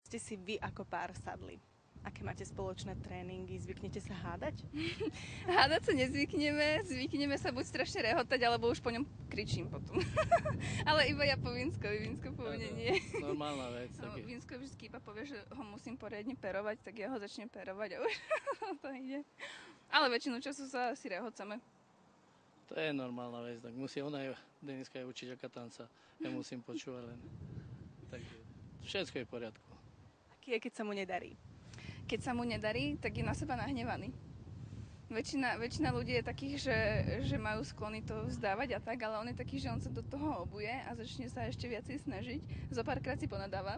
Ste si vy ako pár sadli? Aké máte spoločné tréningy? Zvyknete sa hádať? Hádať sa nezvykneme, zvykneme sa buď strašne rehotať, alebo už po ňom kričím potom. Ale iba ja po Vínsko po mne nie. Normálna vec. No, Vínsko vždy iba povie, že ho musím poriadne perovať, tak ja ho začnem perovať a už to ide. Ale väčšinu času sa asi rehocame. To je normálna vec, tak musí ona aj, Deniska je učiteľka tanca, ja musím počúvať len. Takže všetko je v poriadku. Aký je, keď sa mu nedarí? Keď sa mu nedarí, tak je na seba nahnevaný. Väčšina ľudí je takých, že majú sklony to vzdávať a tak, ale on je taký, že on sa do toho obuje a začne sa ešte viacej snažiť. Zopárkrát si ponadáva.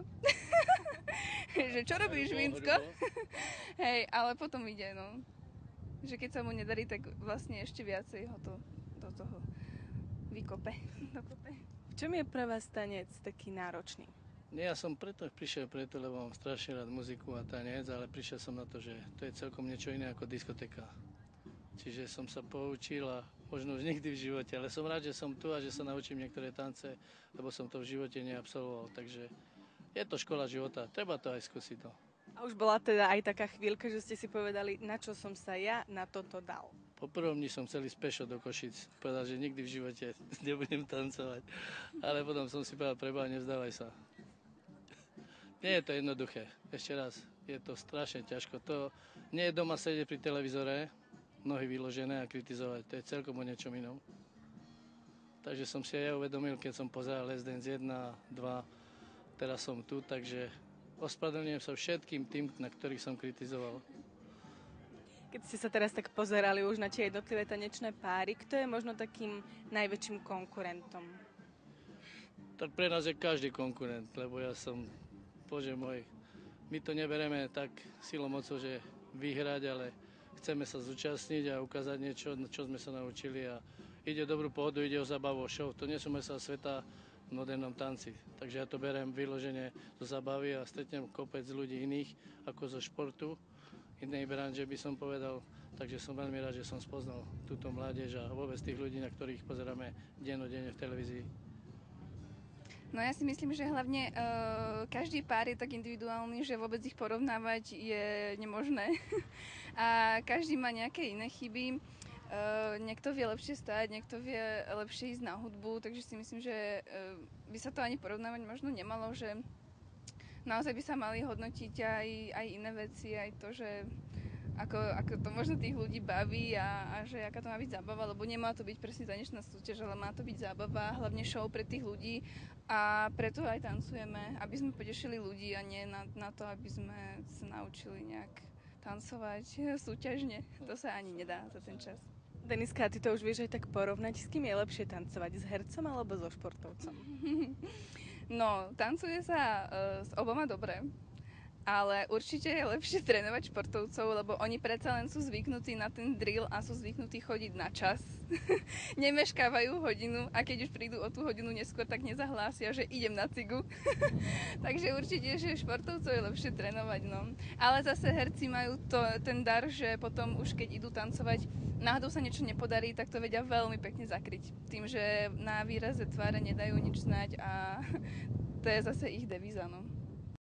Že čo robíš, Vínsko? Hej, ale potom ide, no. Že keď sa mu nedarí, tak vlastne ešte viacej ho to do toho vykope. Dokope. V čom je pre vás tanec taký náročný? Ja som prišiel preto, lebo mám strašne rád muziku a tanec, ale prišiel som na to, že to je celkom niečo iné ako diskotéka. Čiže som sa poučil a možno už nikdy v živote, ale som rád, že som tu a že sa naučím niektoré tance, lebo som to v živote neabsolvoval. Takže je to škola života, treba to aj skúsiť. No. A už bola teda aj taká chvíľka, že ste si povedali, na čo som sa ja na toto dal. Po prvom dni som chcel ísť pešo do Košic, povedal, že nikdy v živote nebudem tancovať, ale potom som si povedal, preboha, nevzdávaj sa. Nie je to jednoduché. Ešte raz, je to strašne ťažko. To nie je doma sedieť pri televízore, nohy vyložené a kritizovať. To je celkom o niečom inom. Takže som si aj ja uvedomil, keď som pozeral Let's Dance 1, 2, teraz som tu, takže ospravedlňujem sa všetkým tým, na ktorých som kritizoval. Keď ste sa teraz tak pozerali už na tie jednotlivé tanečné páry, kto je možno takým najväčším konkurentom? Tak pre nás je každý konkurent, lebo ja som, bože môj, my to nebereme tak silou mocou, že vyhrať, ale chceme sa zúčastniť a ukázať niečo, čo sme sa naučili a ide o dobrú pohodu, ide o zábavu, o show. To nie sú majstrovstvá sveta v modernom tanci. Takže ja to beriem vyložene zo zábavy a stretnem kopec ľudí iných ako zo športu, inej branže by som povedal. Takže som veľmi rád, že som spoznal túto mládež a vôbec tých ľudí, na ktorých pozeráme dennodenne v televízii. No ja si myslím, že hlavne každý pár je tak individuálny, že vôbec ich porovnávať je nemožné. A každý má nejaké iné chyby. Niekto vie lepšie stáť, niekto vie lepšie ísť na hudbu, takže si myslím, že by sa to ani porovnávať možno nemalo, že naozaj by sa mali hodnotiť aj iné veci, aj to, že ako to možno tých ľudí baví a že aká to má byť zábava, lebo nemá to byť presne tanečná súťaž, ale má to byť zábava, hlavne show pre tých ľudí a preto aj tancujeme, aby sme potešili ľudí a nie na to, aby sme sa naučili nejak tancovať súťažne. To sa ani nedá za ten čas. Deniska, ty to už vieš aj tak porovnať, s kým je lepšie tancovať, s hercom alebo so športovcom? No, tancuje sa s oboma dobre. Ale určite je lepšie trénovať športovcov, lebo oni predsa len sú zvyknutí na ten drill a sú zvyknutí chodiť na čas. Nemeškávajú hodinu a keď už prídu o tú hodinu neskôr, tak nezahlásia, že idem na cigu. Takže určite, že športovcov je lepšie trénovať. No. Ale zase herci majú ten dar, že potom už keď idú tancovať, náhodou sa niečo nepodarí, tak to vedia veľmi pekne zakryť. Tým, že na výraze tváre nedajú nič znať a to je zase ich devíza. No.